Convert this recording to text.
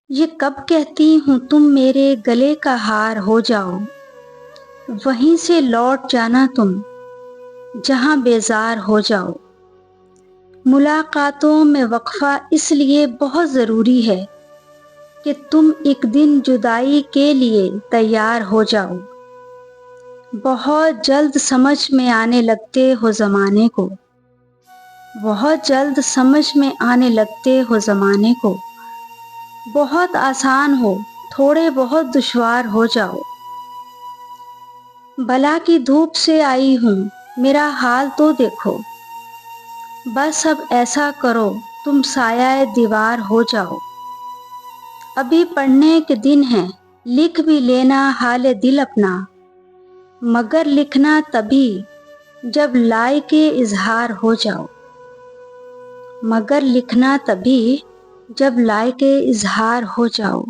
یہ کب کہتی ہوں تم میرے گلے کا ہار ہو جاؤ، وہیں سے لوٹ جانا تم جہاں بیزار ہو جاؤ۔ ملاقاتوں میں وقفہ اس لیے بہت ضروری ہے کہ تم ایک دن جدائی کے لیے تیار ہو جاؤ۔ بہت جلد سمجھ میں آنے لگتے ہو زمانے کو، بہت جلد سمجھ میں آنے لگتے ہو زمانے کو۔ بہت آسان ہو، تھوڑے بہت دشوار ہو جاؤ۔ بلا کی دھوپ سے آئی ہوں، میرا حال تو دیکھو۔ بس اب ایسا کرو تم سایہ دیوار ہو جاؤ۔ ابھی پڑھنے کے دن ہیں، لکھ بھی لینا حال دل اپنا، مگر لکھنا تبھی جب لائق اظہار ہو جاؤ۔ مگر لکھنا تبھی جب لائق اظہار ہو جاؤ۔